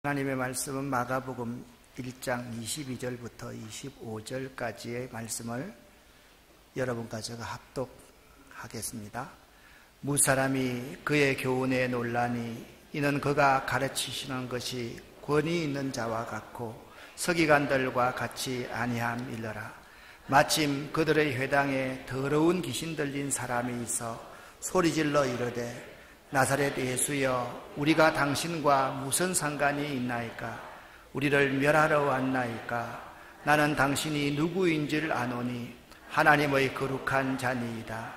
하나님의 말씀은 마가복음 1장 22절부터 25절까지의 말씀을 여러분과 제가 합독하겠습니다. 무사람이 그의 교훈에 놀라니 이는 그가 가르치시는 것이 권위 있는 자와 같고 서기관들과 같이 아니함이러라. 마침 그들의 회당에 더러운 귀신 들린 사람이 있어 소리질러 이르되 나사렛 예수여, 우리가 당신과 무슨 상관이 있나이까? 우리를 멸하러 왔나이까? 나는 당신이 누구인지를 아노니 하나님의 거룩한 자니이다.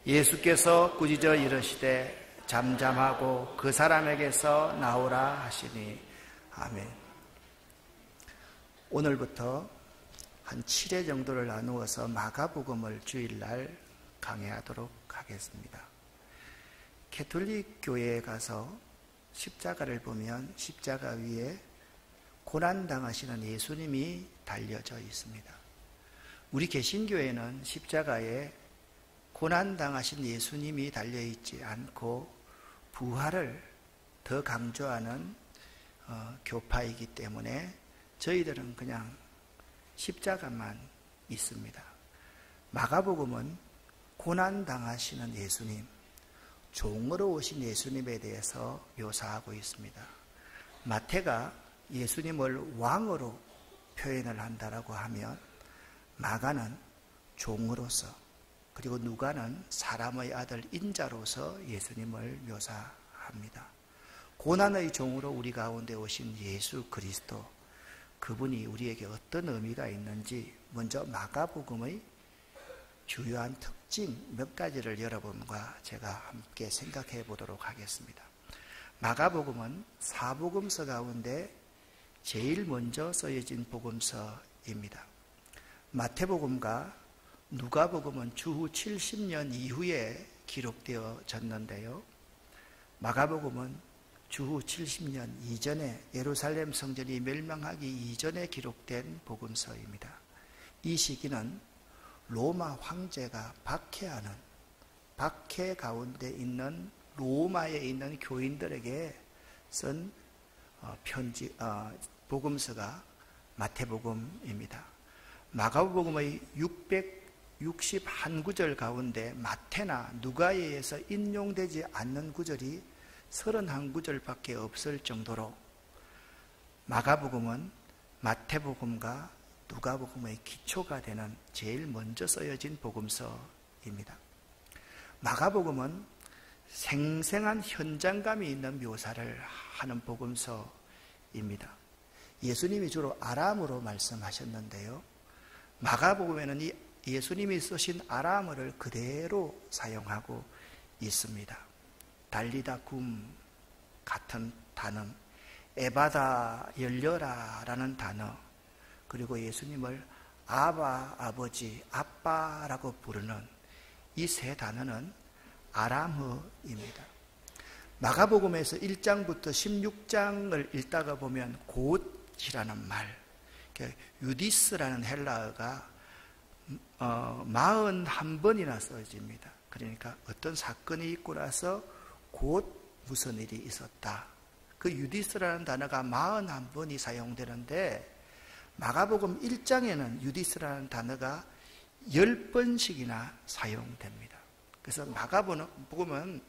예수께서 꾸짖어 이르시되 잠잠하고 그 사람에게서 나오라 하시니. 아멘. 오늘부터 한 7회 정도를 나누어서 마가복음을 주일날 강해하도록 하겠습니다. 캐톨릭 교회에 가서 십자가를 보면 십자가 위에 고난당하시는 예수님이 달려져 있습니다. 우리 개신교회는 십자가에 고난당하신 예수님이 달려있지 않고 부활을 더 강조하는 교파이기 때문에 저희들은 그냥 십자가만 있습니다. 마가복음은 고난당하시는 예수님, 종으로 오신 예수님에 대해서 묘사하고 있습니다. 마태가 예수님을 왕으로 표현을 한다라고 하면 마가는 종으로서, 그리고 누가는 사람의 아들 인자로서 예수님을 묘사합니다. 고난의 종으로 우리 가운데 오신 예수 그리스도, 그분이 우리에게 어떤 의미가 있는지 먼저 마가복음의 주요한 특징 몇 가지를 여러분과 제가 함께 생각해 보도록 하겠습니다. 마가복음은 사복음서 가운데 제일 먼저 쓰여진 복음서입니다. 마태복음과 누가복음은 주후 70년 이후에 기록되어졌는데요. 마가복음은 주후 70년 이전에, 예루살렘 성전이 멸망하기 이전에 기록된 복음서입니다. 이 시기는 로마 황제가 박해하는, 박해 가운데 있는 로마에 있는 교인들에게 쓴 복음서가 마태복음입니다. 마가복음의 661구절 가운데 마태나 누가에 의해서 인용되지 않는 구절이 31구절밖에 없을 정도로 마가복음은 마태복음과 누가복음의 기초가 되는 제일 먼저 쓰여진 복음서입니다. 마가복음은 생생한 현장감이 있는 묘사를 하는 복음서입니다. 예수님이 주로 아람어로 말씀하셨는데요. 마가복음에는 이 예수님이 쓰신 아람어를 그대로 사용하고 있습니다. 달리다 굼 같은 단어, 에바다 열려라 라는 단어, 그리고 예수님을 아바, 아버지, 아빠라고 부르는 이 세 단어는 아람어입니다. 마가복음에서 1장부터 16장을 읽다가 보면 곧이라는 말, 유디스라는 헬라어가 41번이나 써집니다. 그러니까 어떤 사건이 있고 나서 곧 무슨 일이 있었다. 그 유디스라는 단어가 41번이 사용되는데 마가복음 1장에는 유디스라는 단어가 10번씩이나 사용됩니다. 그래서 마가복음은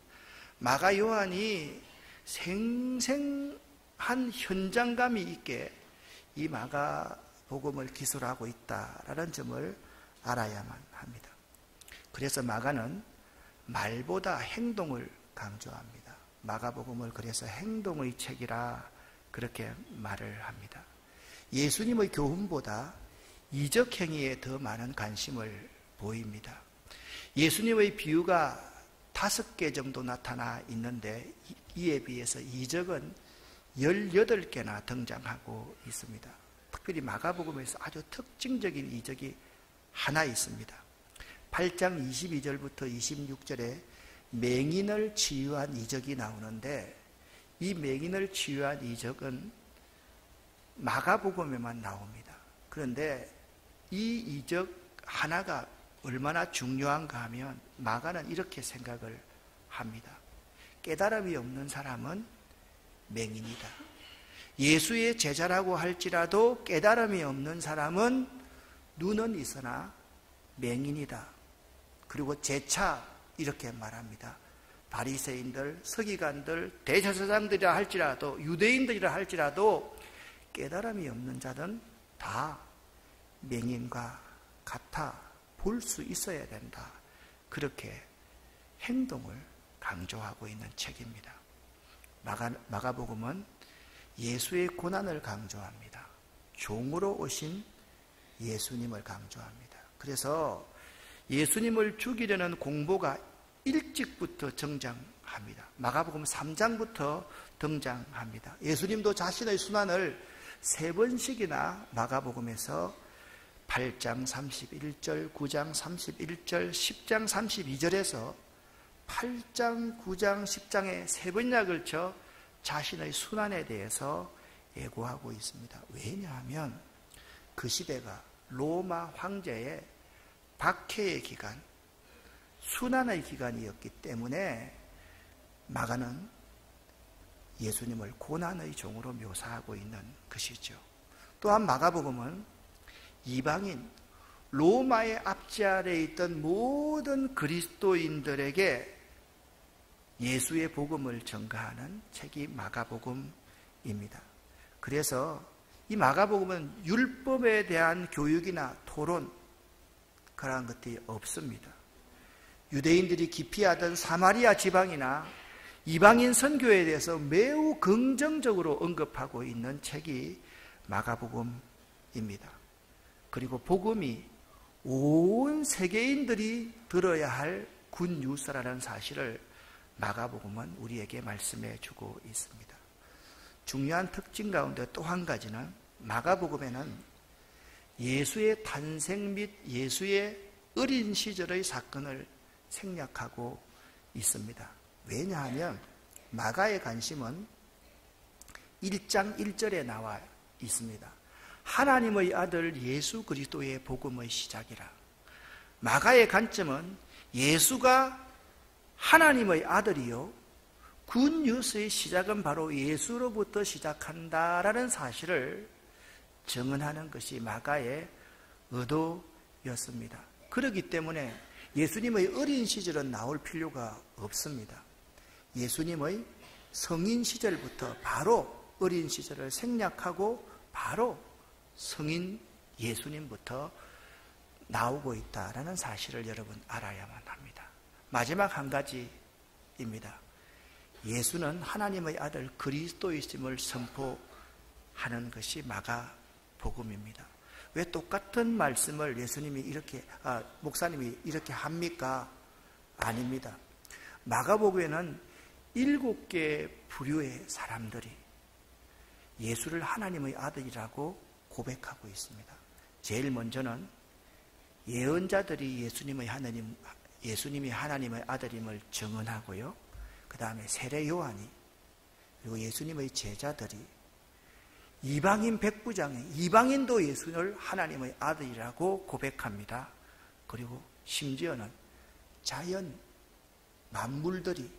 마가 요한이 생생한 현장감이 있게 이 마가복음을 기술하고 있다라는 점을 알아야만 합니다. 그래서 마가는 말보다 행동을 강조합니다. 마가복음을 그래서 행동의 책이라 그렇게 말을 합니다. 예수님의 교훈보다 이적 행위에 더 많은 관심을 보입니다. 예수님의 비유가 5개 정도 나타나 있는데 이에 비해서 이적은 18개나 등장하고 있습니다. 특별히 마가복음에서 아주 특징적인 이적이 하나 있습니다. 8장 22절부터 26절에 맹인을 치유한 이적이 나오는데 이 맹인을 치유한 이적은 마가복음에만 나옵니다. 그런데 이 이적 하나가 얼마나 중요한가 하면 마가는 이렇게 생각을 합니다. 깨달음이 없는 사람은 맹인이다. 예수의 제자라고 할지라도 깨달음이 없는 사람은 눈은 있으나 맹인이다. 그리고 재차 이렇게 말합니다. 바리새인들, 서기관들, 대제사장들이라 할지라도, 유대인들이라 할지라도 깨달음이 없는 자는 다 맹인과 같아 볼 수 있어야 된다. 그렇게 행동을 강조하고 있는 책입니다. 마가복음은 예수의 고난을 강조합니다. 종으로 오신 예수님을 강조합니다. 그래서 예수님을 죽이려는 공보가 일찍부터 등장합니다. 마가복음 3장부터 등장합니다. 예수님도 자신의 순환을 3번씩이나 마가복음에서 8장 31절, 9장 31절, 10장 32절에서 8장, 9장, 10장에 3번이나 걸쳐 자신의 순환에 대해서 예고하고 있습니다. 왜냐하면 그 시대가 로마 황제의 박해의 기간, 순환의 기간이었기 때문에 마가는 예수님을 고난의 종으로 묘사하고 있는 것이죠. 또한 마가복음은 이방인, 로마의 압제 아래에 있던 모든 그리스도인들에게 예수의 복음을 전가하는 책이 마가복음입니다. 그래서 이 마가복음은 율법에 대한 교육이나 토론, 그러한 것들이 없습니다. 유대인들이 기피하던 사마리아 지방이나 이방인 선교에 대해서 매우 긍정적으로 언급하고 있는 책이 마가복음입니다. 그리고 복음이 온 세계인들이 들어야 할 굿뉴스라는 사실을 마가복음은 우리에게 말씀해 주고 있습니다. 중요한 특징 가운데 또 한 가지는 마가복음에는 예수의 탄생 및 예수의 어린 시절의 사건을 생략하고 있습니다. 왜냐하면 마가의 관심은 1장 1절에 나와 있습니다. 하나님의 아들 예수 그리스도의 복음의 시작이라. 마가의 관점은 예수가 하나님의 아들이요, 굿뉴스의 시작은 바로 예수로부터 시작한다라는 사실을 증언하는 것이 마가의 의도였습니다. 그렇기 때문에 예수님의 어린 시절은 나올 필요가 없습니다. 예수님의 성인 시절부터 바로 어린 시절을 생략하고 바로 성인 예수님부터 나오고 있다라는 사실을 여러분 알아야만 합니다. 마지막 한 가지입니다. 예수는 하나님의 아들 그리스도이심을 선포하는 것이 마가복음입니다. 왜 똑같은 말씀을 목사님이 이렇게 합니까? 아닙니다. 마가복음에는 7개의 부류의 사람들이 예수를 하나님의 아들이라고 고백하고 있습니다. 제일 먼저는 예언자들이 예수님이 하나님의 아들임을 증언하고요. 그 다음에 세례 요한이, 그리고 예수님의 제자들이, 이방인 백부장이, 이방인도 예수를 하나님의 아들이라고 고백합니다. 그리고 심지어는 자연, 만물들이,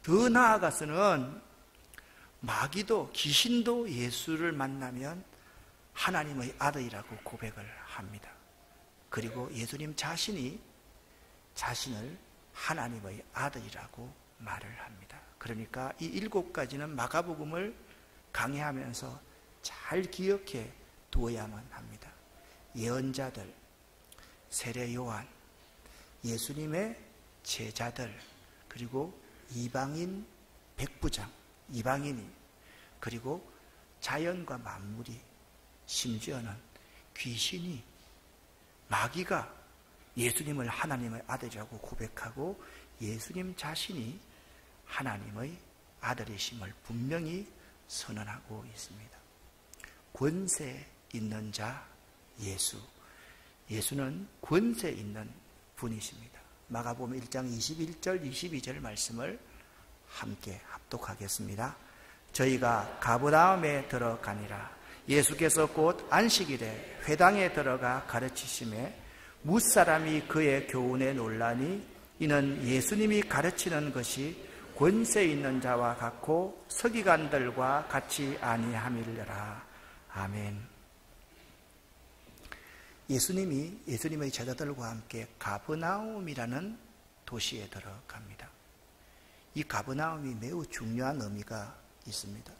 더 나아가서는 마귀도, 귀신도 예수를 만나면 하나님의 아들이라고 고백을 합니다. 그리고 예수님 자신이 자신을 하나님의 아들이라고 말을 합니다. 그러니까 이 7가지는 마가복음을 강의하면서 잘 기억해 두어야만 합니다. 예언자들, 세례 요한, 예수님의 제자들, 그리고 이방인 백부장, 이방인이, 그리고 자연과 만물이, 심지어는 귀신이, 마귀가 예수님을 하나님의 아들이라고 고백하고 예수님 자신이 하나님의 아들이심을 분명히 선언하고 있습니다. 권세 있는 자 예수. 예수는 권세 있는 분이십니다. 마가복음 1장 21절 22절 말씀을 함께 합독하겠습니다. 저희가 가버나움에 들어가니라. 예수께서 곧 안식일에 회당에 들어가 가르치심에 뭇사람이 그의 교훈에 놀라니 이는 예수님이 가르치는 것이 권세 있는 자와 같고 서기관들과 같이 아니함이려라. 아멘. 예수님이 예수님의 제자들과 함께 가버나움이라는 도시에 들어갑니다. 이 가버나움이 매우 중요한 의미가 있습니다.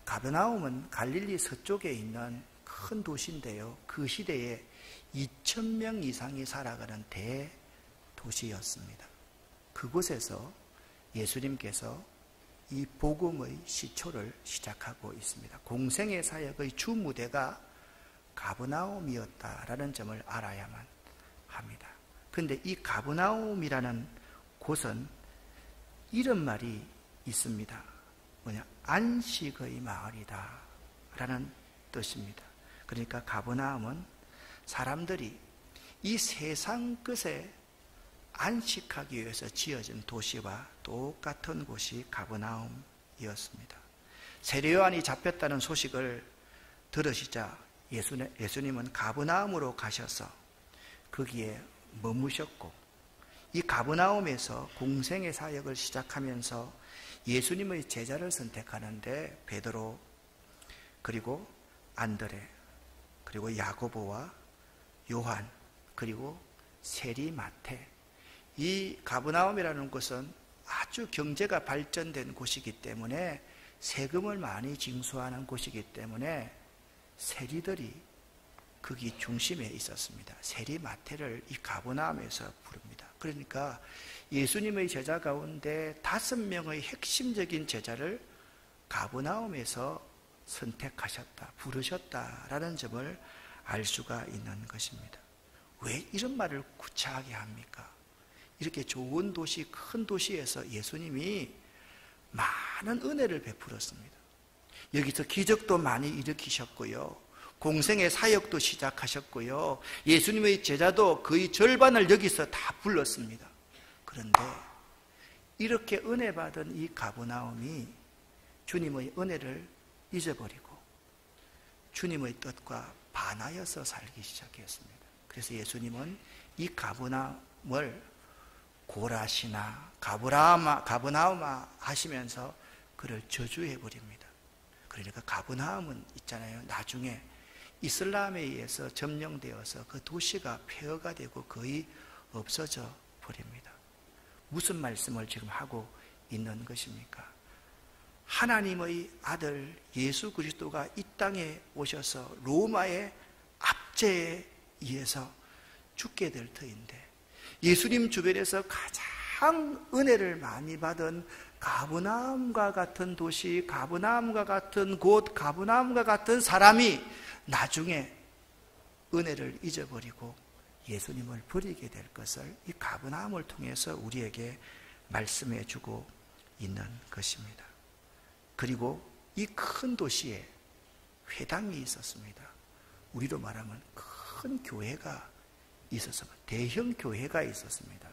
가버나움은 갈릴리 서쪽에 있는 큰 도시인데요. 그 시대에 2,000명 이상이 살아가는 대도시였습니다. 그곳에서 예수님께서 이 복음의 시초를 시작하고 있습니다. 공생의 사역의 주 무대가 가버나움이었다라는 점을 알아야만 합니다. 그런데 이 가버나움이라는 곳은 이런 말이 있습니다. 뭐냐? 안식의 마을이다 라는 뜻입니다. 그러니까 가버나움은 사람들이 이 세상 끝에 안식하기 위해서 지어진 도시와 똑같은 곳이 가버나움이었습니다. 세례요한이 잡혔다는 소식을 들으시자 예수님은 가버나움으로 가셔서 거기에 머무셨고, 이 가버나움에서 공생의 사역을 시작하면서 예수님의 제자를 선택하는데 베드로, 그리고 안드레, 그리고 야고보와 요한, 그리고 세리 마태, 이 가버나움이라는 곳은 아주 경제가 발전된 곳이기 때문에 세금을 많이 징수하는 곳이기 때문에 세리들이 거기 중심에 있었습니다. 세리 마태를 이 가버나움에서 부릅니다. 그러니까 예수님의 제자 가운데 5명의 핵심적인 제자를 가버나움에서 선택하셨다, 부르셨다라는 점을 알 수가 있는 것입니다. 왜 이런 말을 구차하게 합니까? 이렇게 좋은 도시, 큰 도시에서 예수님이 많은 은혜를 베풀었습니다. 여기서 기적도 많이 일으키셨고요, 공생의 사역도 시작하셨고요, 예수님의 제자도 거의 절반을 여기서 다 불렀습니다. 그런데 이렇게 은혜 받은 이 가버나움이 주님의 은혜를 잊어버리고 주님의 뜻과 반하여서 살기 시작했습니다. 그래서 예수님은 이 가버나움을 고라시나 가버나움아 하시면서 그를 저주해 버립니다. 그러니까 가버나움은 있잖아요, 나중에 이슬람에 의해서 점령되어서 그 도시가 폐허가 되고 거의 없어져 버립니다. 무슨 말씀을 지금 하고 있는 것입니까? 하나님의 아들 예수 그리스도가 이 땅에 오셔서 로마의 압제에 의해서 죽게 될 터인데, 예수님 주변에서 가장 은혜를 많이 받은 가버나움과 같은 도시, 가버나움과 같은 곳, 가버나움과 같은 사람이 나중에 은혜를 잊어버리고 예수님을 버리게 될 것을 이 가버나움을 통해서 우리에게 말씀해 주고 있는 것입니다. 그리고 이 큰 도시에 회당이 있었습니다. 우리로 말하면 큰 교회가 있었습니다. 대형 교회가 있었습니다.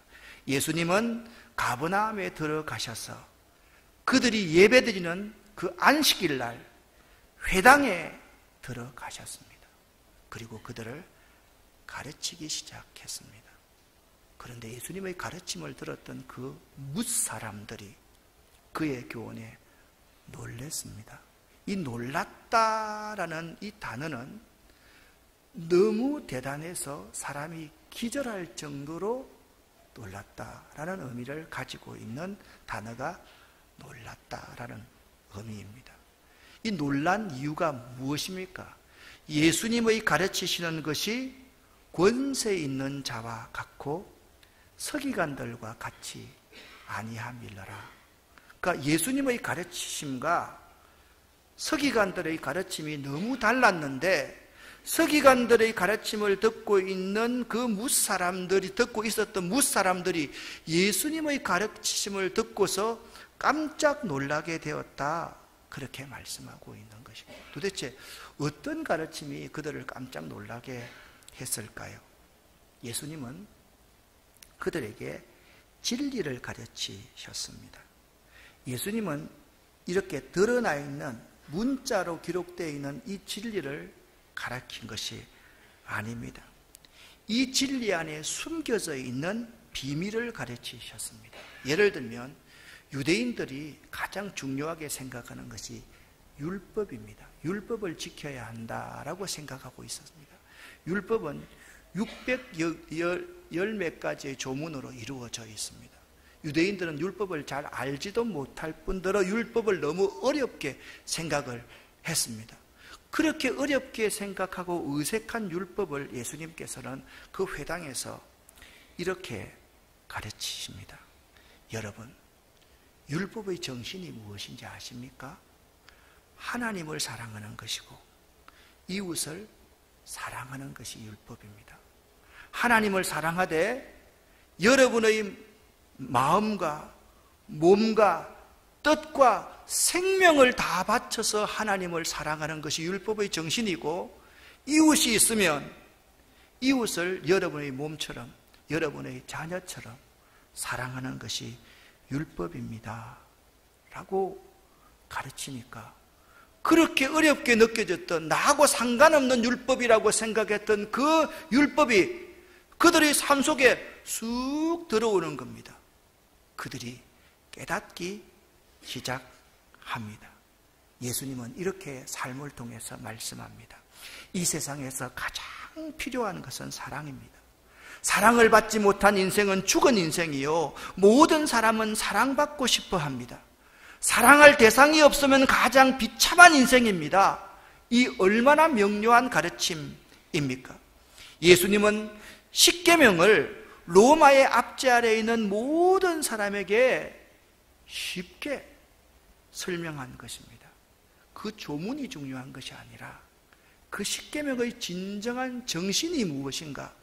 예수님은 가버나움에 들어가셔서 그들이 예배드리는 그 안식일 날 회당에 들어가셨습니다. 그리고 그들을 가르치기 시작했습니다. 그런데 예수님의 가르침을 들었던 그 뭇사람들이 그의 교훈에 놀랐습니다. 이 놀랐다라는 이 단어는 너무 대단해서 사람이 기절할 정도로 놀랐다라는 의미를 가지고 있는 단어가 놀랐다라는 의미입니다. 이 놀란 이유가 무엇입니까? 예수님의 가르치시는 것이 권세 있는 자와 같고 서기관들과 같이 아니함이러라. 그러니까 예수님의 가르치심과 서기관들의 가르침이 너무 달랐는데, 서기관들의 가르침을 듣고 있는 그 뭇사람들이, 듣고 있었던 뭇사람들이 예수님의 가르치심을 듣고서 깜짝 놀라게 되었다, 그렇게 말씀하고 있는 것입니다. 도대체 어떤 가르침이 그들을 깜짝 놀라게 했을까요? 예수님은 그들에게 진리를 가르치셨습니다. 예수님은 이렇게 드러나 있는 문자로 기록되어 있는 이 진리를 가르친 것이 아닙니다. 이 진리 안에 숨겨져 있는 비밀을 가르치셨습니다. 예를 들면 유대인들이 가장 중요하게 생각하는 것이 율법입니다. 율법을 지켜야 한다라고 생각하고 있었습니다. 율법은 610몇 가지의 조문으로 이루어져 있습니다. 유대인들은 율법을 잘 알지도 못할 뿐더러 율법을 너무 어렵게 생각을 했습니다. 그렇게 어렵게 생각하고 의색한 율법을 예수님께서는 그 회당에서 이렇게 가르치십니다. 여러분, 율법의 정신이 무엇인지 아십니까? 하나님을 사랑하는 것이고 이웃을 사랑하는 것이 율법입니다. 하나님을 사랑하되 여러분의 마음과 몸과 뜻과 생명을 다 바쳐서 하나님을 사랑하는 것이 율법의 정신이고, 이웃이 있으면 이웃을 여러분의 몸처럼, 여러분의 자녀처럼 사랑하는 것이 율법입니다 라고 가르치니까, 그렇게 어렵게 느껴졌던, 나하고 상관없는 율법이라고 생각했던 그 율법이 그들의 삶 속에 쑥 들어오는 겁니다. 그들이 깨닫기 시작합니다. 예수님은 이렇게 삶을 통해서 말씀합니다. 이 세상에서 가장 필요한 것은 사랑입니다. 사랑을 받지 못한 인생은 죽은 인생이요, 모든 사람은 사랑받고 싶어 합니다. 사랑할 대상이 없으면 가장 비참한 인생입니다. 이 얼마나 명료한 가르침입니까? 예수님은 십계명을 로마의 압제 아래에 있는 모든 사람에게 쉽게 설명한 것입니다. 그 조문이 중요한 것이 아니라 그 십계명의 진정한 정신이 무엇인가,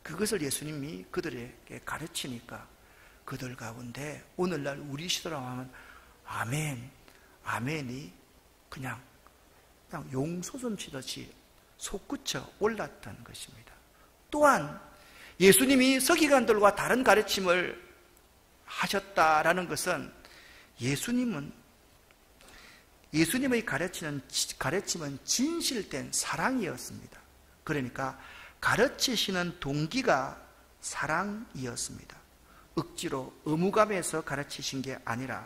그것을 예수님이 그들에게 가르치니까 그들 가운데 오늘날 우리 시대로 하면 아멘, 아멘이 그냥 용소좀 치듯이 솟구쳐 올랐던 것입니다. 또한 예수님이 서기관들과 다른 가르침을 하셨다라는 것은, 예수님의 가르침은 진실된 사랑이었습니다. 그러니까 가르치시는 동기가 사랑이었습니다. 억지로 의무감에서 가르치신 게 아니라,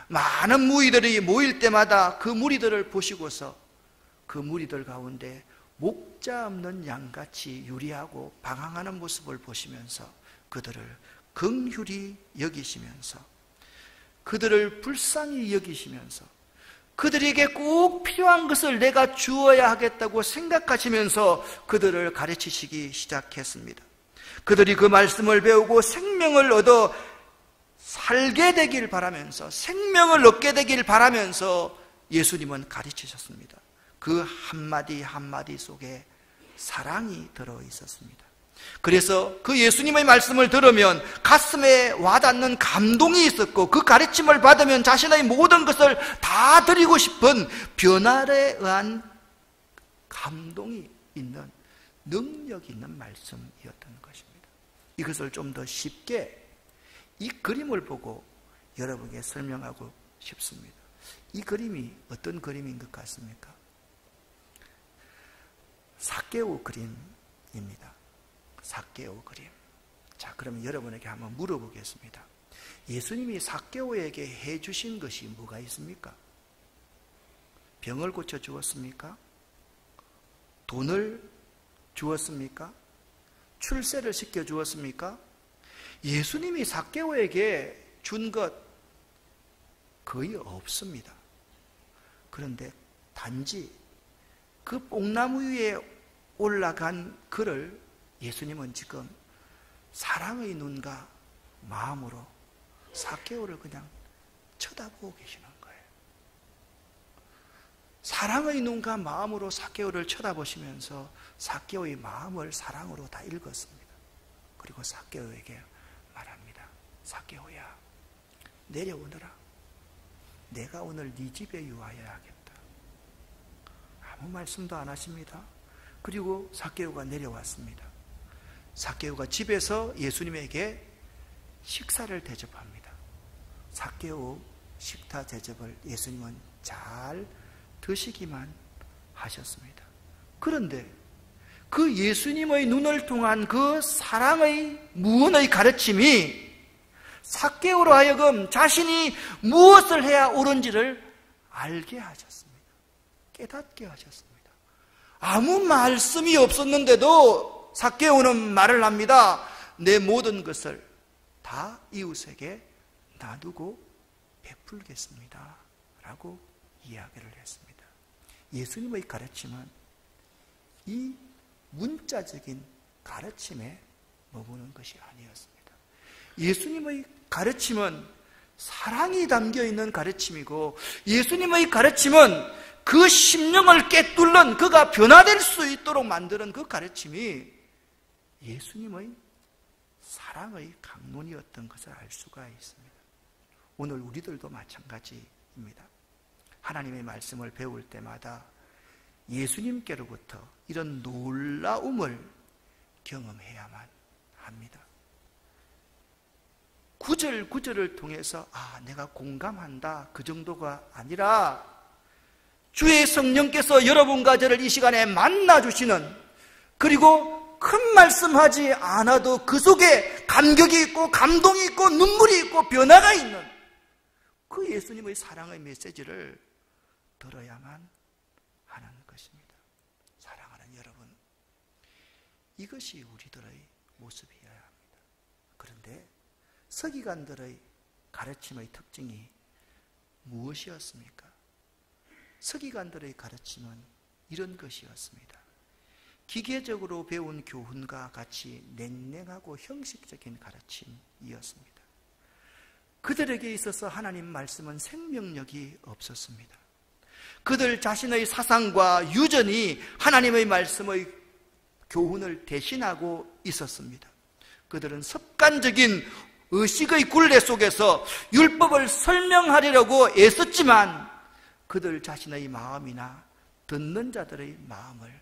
많은 무리들이 모일 때마다 그 무리들을 보시고서 그 무리들 가운데 목자 없는 양같이 유리하고 방황하는 모습을 보시면서 그들을 긍휼히 여기시면서, 그들을 불쌍히 여기시면서, 그들에게 꼭 필요한 것을 내가 주어야 하겠다고 생각하시면서 그들을 가르치시기 시작했습니다. 그들이 그 말씀을 배우고 생명을 얻어 살게 되길 바라면서, 생명을 얻게 되길 바라면서 예수님은 가르치셨습니다. 그 한마디 한마디 속에 사랑이 들어 있었습니다. 그래서 그 예수님의 말씀을 들으면 가슴에 와닿는 감동이 있었고, 그 가르침을 받으면 자신의 모든 것을 다 드리고 싶은 변화에 의한 감동이 있는, 능력 있는 말씀이었던 것입니다. 이것을 좀 더 쉽게 이 그림을 보고 여러분에게 설명하고 싶습니다. 이 그림이 어떤 그림인 것 같습니까? 삭개오 그림입니다. 삭개오 그림. 자, 그러면 여러분에게 한번 물어보겠습니다. 예수님이 삭개오에게 해주신 것이 뭐가 있습니까? 병을 고쳐 주었습니까? 돈을 주었습니까? 출세를 시켜 주었습니까? 예수님이 삭개오에게 준 것 거의 없습니다. 그런데 단지 그 뽕나무 위에 올라간 그를 예수님은 지금 사랑의 눈과 마음으로 삭개오를 그냥 쳐다보고 계시는 거예요. 사랑의 눈과 마음으로 삭개오를 쳐다보시면서 삭개오의 마음을 사랑으로 다 읽었습니다. 그리고 삭개오에게 말합니다. 삭개오야, 내려오너라. 내가 오늘 네 집에 유하여야겠다. 아무 말씀도 안 하십니다. 그리고 삭개오가 내려왔습니다. 삭개오가 집에서 예수님에게 식사를 대접합니다. 삭개오 식사 대접을 예수님은 잘 드시기만 하셨습니다. 그런데 그 예수님의 눈을 통한 그 사랑의 무언의 가르침이 삭개오로 하여금 자신이 무엇을 해야 옳은지를 알게 하셨습니다. 깨닫게 하셨습니다. 아무 말씀이 없었는데도 삭개오는 말을 합니다. 내 모든 것을 다 이웃에게 놔두고 베풀겠습니다 라고 이야기를 했습니다. 예수님의 가르침은 이 문자적인 가르침에 머무는 것이 아니었습니다. 예수님의 가르침은 사랑이 담겨있는 가르침이고, 예수님의 가르침은 그 심령을 꿰뚫는, 그가 변화될 수 있도록 만드는 그 가르침이 예수님의 사랑의 강론이었던 것을 알 수가 있습니다. 오늘 우리들도 마찬가지입니다. 하나님의 말씀을 배울 때마다 예수님께로부터 이런 놀라움을 경험해야만 합니다. 구절 구절을 통해서 내가 공감한다, 그 정도가 아니라 주의 성령께서 여러분과 저를 이 시간에 만나주시는, 그리고 큰 말씀하지 않아도 그 속에 감격이 있고 감동이 있고 눈물이 있고 변화가 있는 그 예수님의 사랑의 메시지를 들어야만 하는 것입니다. 사랑하는 여러분, 이것이 우리들의 모습이어야 합니다. 그런데 서기관들의 가르침의 특징이 무엇이었습니까? 서기관들의 가르침은 이런 것이었습니다. 기계적으로 배운 교훈과 같이 냉랭하고 형식적인 가르침이었습니다. 그들에게 있어서 하나님 말씀은 생명력이 없었습니다. 그들 자신의 사상과 유전이 하나님의 말씀의 교훈을 대신하고 있었습니다. 그들은 습관적인 의식의 굴레 속에서 율법을 설명하려고 애썼지만 그들 자신의 마음이나 듣는 자들의 마음을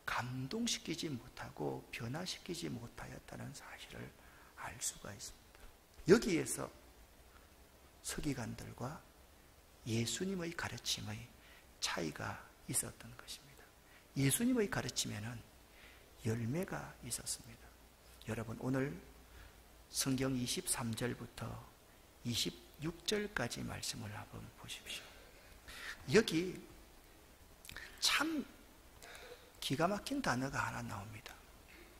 감동시키지 못하고 변화시키지 못하였다는 사실을 알 수가 있습니다. 여기에서 서기관들과 예수님의 가르침의 차이가 있었던 것입니다. 예수님의 가르침에는 열매가 있었습니다. 여러분, 오늘 성경 23절부터 26절까지 말씀을 한번 보십시오. 여기 참 기가 막힌 단어가 하나 나옵니다.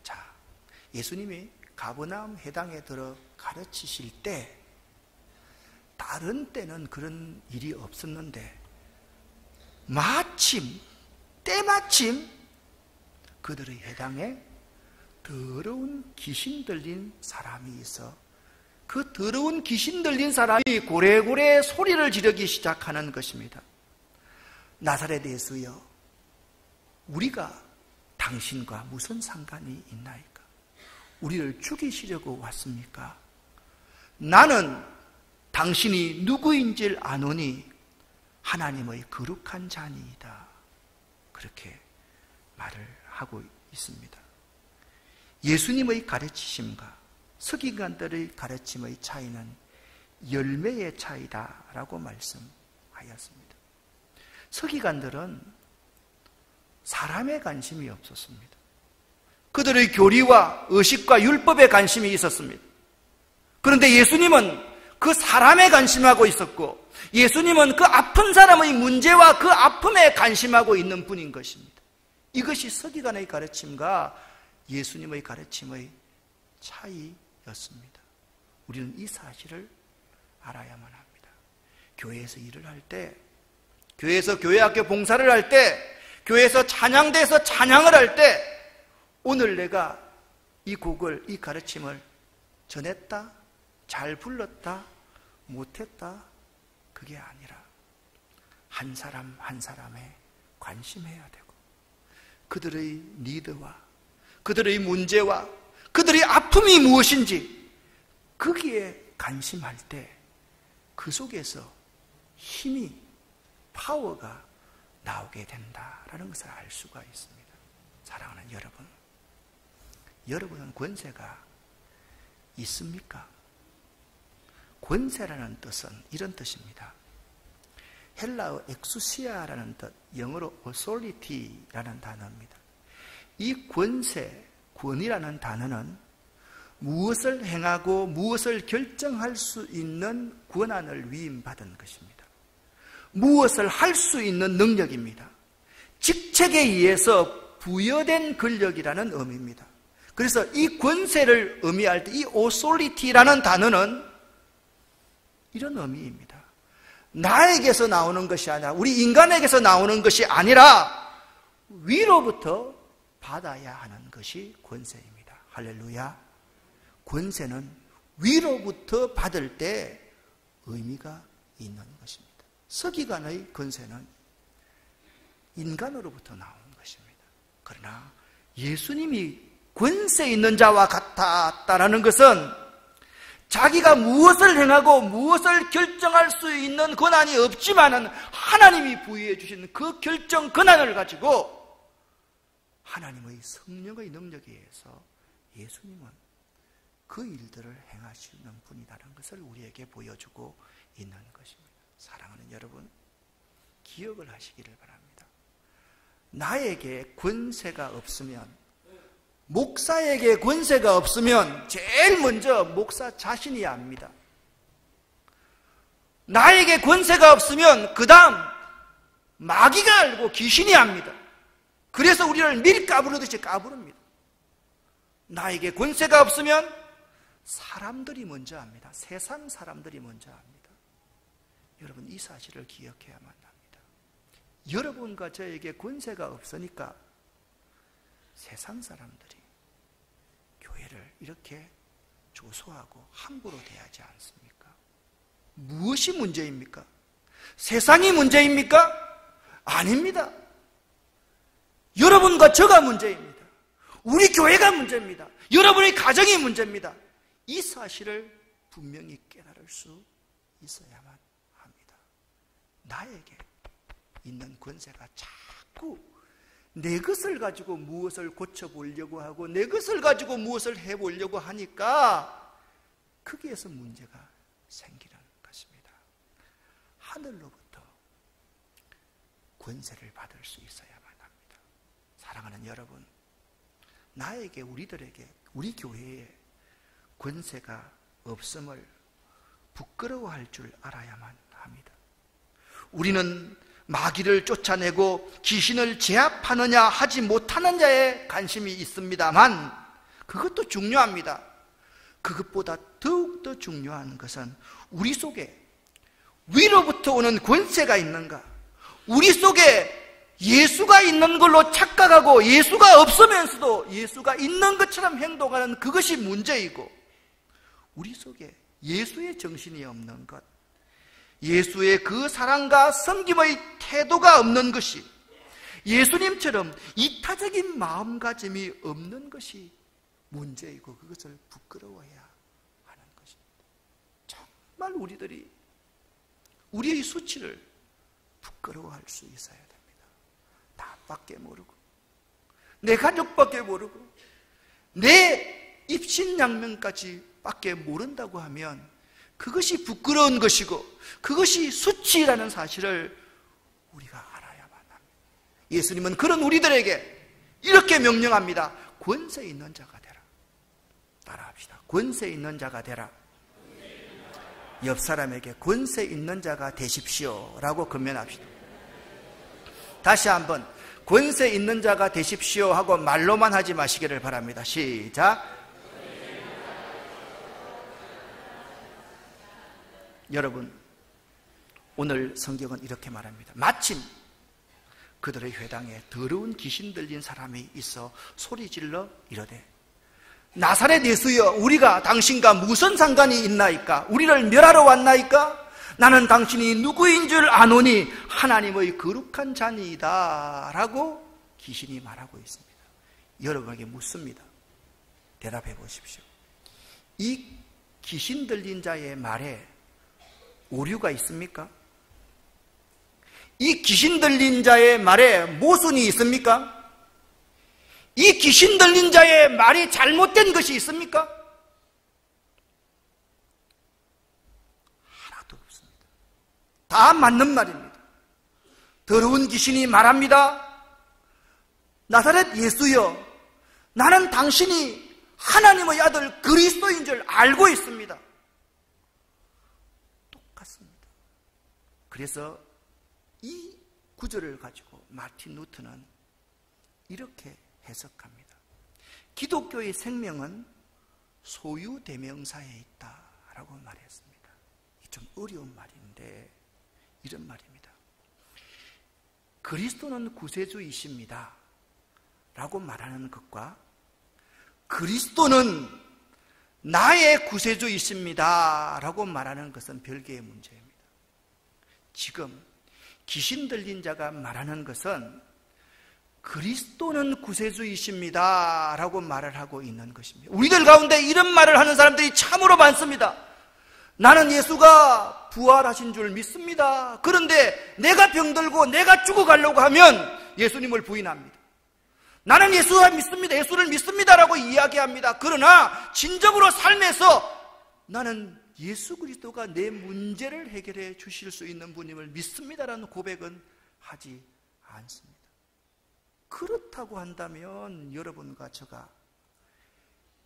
자, 예수님이 가버나움 해당에 들어 가르치실 때 다른 때는 그런 일이 없었는데 마침 때마침 그들의 해당에 더러운 귀신 들린 사람이 있어 그 더러운 귀신 들린 사람이 고래고래 소리를 지르기 시작하는 것입니다. 나사렛 예수여, 우리가 당신과 무슨 상관이 있나이까? 우리를 죽이시려고 왔습니까? 나는 당신이 누구인지를 아노니 하나님의 거룩한 자니이다. 그렇게 말을 하고 있습니다. 예수님의 가르치심과 서기관들의 가르침의 차이는 열매의 차이다라고 말씀하였습니다. 서기관들은 사람에 관심이 없었습니다. 그들의 교리와 의식과 율법에 관심이 있었습니다. 그런데 예수님은 그 사람에 관심하고 있었고, 예수님은 그 아픈 사람의 문제와 그 아픔에 관심하고 있는 분인 것입니다. 이것이 서기관의 가르침과 예수님의 가르침의 차이였습니다. 우리는 이 사실을 알아야만 합니다. 교회에서 일을 할 때, 교회에서 교회학교 봉사를 할 때, 교회에서 찬양대에서 찬양을 할 때, 오늘 내가 이 곡을, 이 가르침을 전했다, 잘 불렀다, 못했다, 그게 아니라 한 사람 한 사람에 관심해야 되고, 그들의 니드와 그들의 문제와 그들의 아픔이 무엇인지 거기에 관심할 때 그 속에서 힘이, 파워가 나오게 된다라는 것을 알 수가 있습니다. 사랑하는 여러분, 여러분은 권세가 있습니까? 권세라는 뜻은 이런 뜻입니다. 헬라어 엑수시아라는 뜻, 영어로 authority라는 단어입니다. 이 권세, 권이라는 단어는 무엇을 행하고 무엇을 결정할 수 있는 권한을 위임받은 것입니다. 무엇을 할 수 있는 능력입니다. 직책에 의해서 부여된 권력이라는 의미입니다. 그래서 이 권세를 의미할 때 이 authority라는 단어는 이런 의미입니다. 나에게서 나오는 것이 아니라, 우리 인간에게서 나오는 것이 아니라 위로부터 받아야 하는 것이 권세입니다. 할렐루야. 권세는 위로부터 받을 때 의미가 있는 것입니다. 서기관의 권세는 인간으로부터 나오는 것입니다. 그러나 예수님이 권세 있는 자와 같았다라는 것은 자기가 무엇을 행하고 무엇을 결정할 수 있는 권한이 없지만은 하나님이 부여해 주신 그 결정 권한을 가지고 하나님의 성령의 능력에 의해서 예수님은 그 일들을 행하시는 분이라는 것을 우리에게 보여주고 있는 것입니다. 사랑하는 여러분, 기억을 하시기를 바랍니다. 나에게 권세가 없으면, 목사에게 권세가 없으면 제일 먼저 목사 자신이 압니다. 나에게 권세가 없으면 그 다음 마귀가 알고 귀신이 압니다. 그래서 우리를 밀 까부르듯이 까부릅니다. 나에게 권세가 없으면 사람들이 먼저 압니다. 세상 사람들이 먼저 압니다. 여러분, 이 사실을 기억해야만 합니다. 여러분과 저에게 권세가 없으니까 세상 사람들이 교회를 이렇게 조소하고 함부로 대하지 않습니까? 무엇이 문제입니까? 세상이 문제입니까? 아닙니다. 여러분과 저가 문제입니다. 우리 교회가 문제입니다. 여러분의 가정이 문제입니다. 이 사실을 분명히 깨달을 수 있어야만 합니다. 나에게 있는 권세가 자꾸 내 것을 가지고 무엇을 고쳐보려고 하고 내 것을 가지고 무엇을 해보려고 하니까 거기에서 문제가 생기는 것입니다. 하늘로부터 권세를 받을 수 있어야만 합니다. 사랑하는 여러분, 나에게, 우리들에게, 우리 교회에 권세가 없음을 부끄러워할 줄 알아야만 합니다. 우리는 마귀를 쫓아내고 귀신을 제압하느냐 하지 못하는 자에 관심이 있습니다만 그것도 중요합니다. 그것보다 더욱더 중요한 것은 우리 속에 위로부터 오는 권세가 있는가, 우리 속에 예수가 있는 걸로 착각하고 예수가 없으면서도 예수가 있는 것처럼 행동하는 그것이 문제이고, 우리 속에 예수의 정신이 없는 것, 예수의 그 사랑과 섬김의 태도가 없는 것이, 예수님처럼 이타적인 마음가짐이 없는 것이 문제이고 그것을 부끄러워해야 하는 것입니다. 정말 우리들이 우리의 수치를 부끄러워할 수 있어야 됩니다. 나밖에 모르고 내 가족밖에 모르고 내 입신양명까지 밖에 모른다고 하면 그것이 부끄러운 것이고 그것이 수치라는 사실을 우리가 알아야만 합니다. 예수님은 그런 우리들에게 이렇게 명령합니다. 권세 있는 자가 되라. 따라합시다. 권세 있는 자가 되라. 옆 사람에게 권세 있는 자가 되십시오 라고 권면합시다. 다시 한번 권세 있는 자가 되십시오 하고 말로만 하지 마시기를 바랍니다. 시작. 여러분, 오늘 성경은 이렇게 말합니다. 마침 그들의 회당에 더러운 귀신 들린 사람이 있어 소리질러 이르되, 나사렛 예수여, 우리가 당신과 무슨 상관이 있나이까? 우리를 멸하러 왔나이까? 나는 당신이 누구인 줄 아노니 하나님의 거룩한 자니이다 라고 귀신이 말하고 있습니다. 여러분에게 묻습니다. 대답해 보십시오. 이 귀신 들린 자의 말에 오류가 있습니까? 이 귀신 들린 자의 말에 모순이 있습니까? 이 귀신 들린 자의 말이 잘못된 것이 있습니까? 하나도 없습니다. 다 맞는 말입니다. 더러운 귀신이 말합니다. 나사렛 예수여, 나는 당신이 하나님의 아들 그리스도인 줄 알고 있습니다. 똑같습니다. 그래서 이 구절을 가지고 마틴 루터는 이렇게 해석합니다. 기독교의 생명은 소유대명사에 있다라고 말했습니다. 좀 어려운 말인데 이런 말입니다. 그리스도는 구세주이십니다 라고 말하는 것과 그리스도는 나의 구세주이십니다 라고 말하는 것은 별개의 문제입니다. 지금 귀신 들린 자가 말하는 것은 그리스도는 구세주이십니다 라고 말을 하고 있는 것입니다. 우리들 가운데 이런 말을 하는 사람들이 참으로 많습니다. 나는 예수가 부활하신 줄 믿습니다. 그런데 내가 병들고 내가 죽어가려고 하면 예수님을 부인합니다. 나는 예수를 믿습니다. 예수를 믿습니다라고 이야기합니다. 그러나 진정으로 삶에서 나는 예수 그리스도가 내 문제를 해결해 주실 수 있는 분임을 믿습니다라는 고백은 하지 않습니다. 그렇다고 한다면 여러분과 저가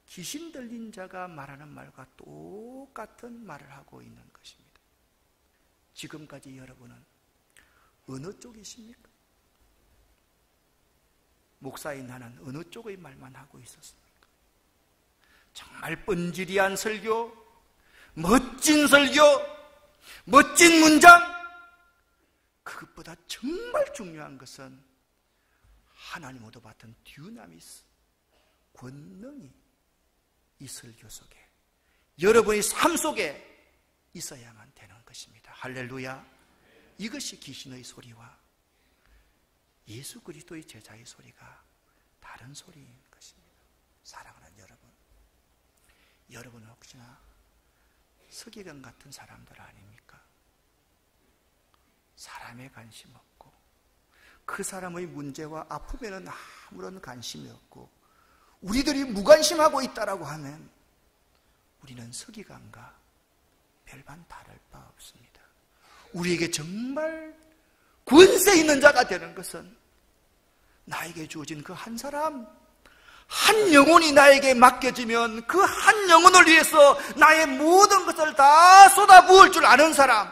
귀신 들린 자가 말하는 말과 똑같은 말을 하고 있는 것입니다. 지금까지 여러분은 어느 쪽이십니까? 목사인 나는 어느 쪽의 말만 하고 있었습니까? 정말 뻔질이한 설교, 멋진 설교, 멋진 문장, 그것보다 정말 중요한 것은 하나님으로부터 받은 듀나미스, 권능이 이 설교 속에, 여러분의 삶 속에 있어야만 되는 것입니다. 할렐루야. 이것이 귀신의 소리와 예수 그리스도의 제자의 소리가 다른 소리인 것입니다. 사랑하는 여러분은 혹시나 서기관 같은 사람들 아닙니까? 사람에 관심 없고 그 사람의 문제와 아픔에는 아무런 관심이 없고 우리들이 무관심하고 있다라고 하면 우리는 서기관과 별반 다를 바 없습니다. 우리에게 정말 권세 있는 자가 되는 것은 나에게 주어진 그 한 사람, 한 영혼이 나에게 맡겨지면 그 한 영혼을 위해서 나의 모든 것을 다 쏟아부을 줄 아는 사람,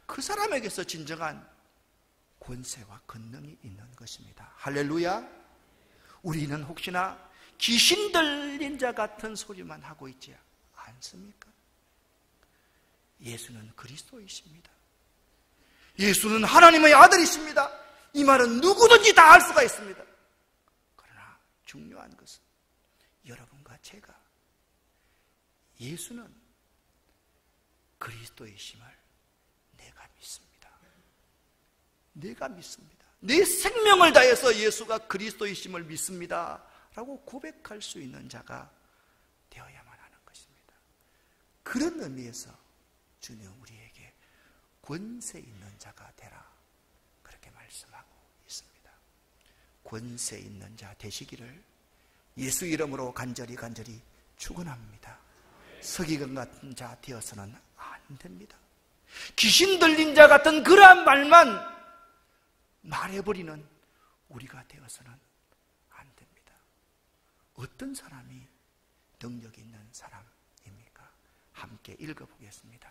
그 사람에게서 진정한 권세와 권능이 있는 것입니다. 할렐루야. 우리는 혹시나 귀신 들린 자 같은 소리만 하고 있지 않습니까? 예수는 그리스도이십니다. 예수는 하나님의 아들이십니다. 이 말은 누구든지 다 알 수가 있습니다. 그러나 중요한 것은 여러분과 제가 예수는 그리스도이심을 내가 믿습니다. 내가 믿습니다. 내 생명을 다해서 예수가 그리스도이심을 믿습니다 라고 고백할 수 있는 자가 되어야만 하는 것입니다. 그런 의미에서 주님 우리에게 권세 있는 자가 되라 그렇게 말씀하고 있습니다. 권세 있는 자 되시기를 예수 이름으로 간절히 축원합니다. 서기관 같은 자 되어서는 안 됩니다. 귀신 들린 자 같은 그러한 말만 말해버리는 우리가 되어서는 안 됩니다. 어떤 사람이 능력 있는 사람입니까? 함께 읽어보겠습니다.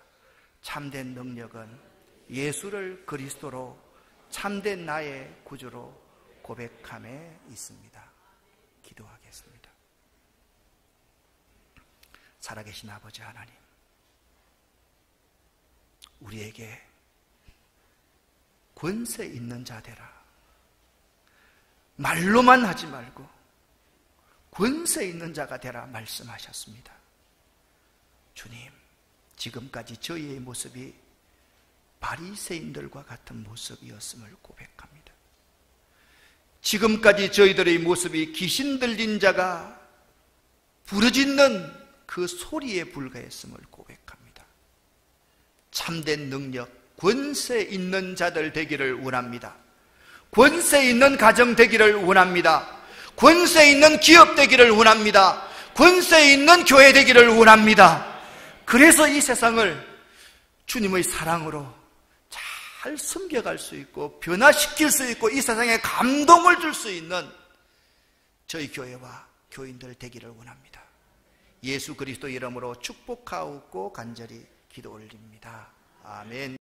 참된 능력은 예수를 그리스도로 참된 나의 구주로 고백함에 있습니다. 기도하겠습니다. 살아계신 아버지 하나님, 우리에게 권세 있는 자 되라. 말로만 하지 말고 권세 있는 자가 되라 말씀하셨습니다. 주님, 지금까지 저희의 모습이 바리새인들과 같은 모습이었음을 고백합니다. 지금까지 저희들의 모습이 귀신 들린 자가 부르짖는 그 소리에 불과했음을 고백합니다. 참된 능력, 권세 있는 자들 되기를 원합니다. 권세 있는 가정 되기를 원합니다. 권세 있는 기업 되기를 원합니다. 권세 있는 교회 되기를 원합니다. 그래서 이 세상을 주님의 사랑으로 잘 섬겨갈 수 있고 변화시킬 수 있고 이 세상에 감동을 줄 수 있는 저희 교회와 교인들 되기를 원합니다. 예수 그리스도 이름으로 축복하옵고 간절히 기도 올립니다. 아멘.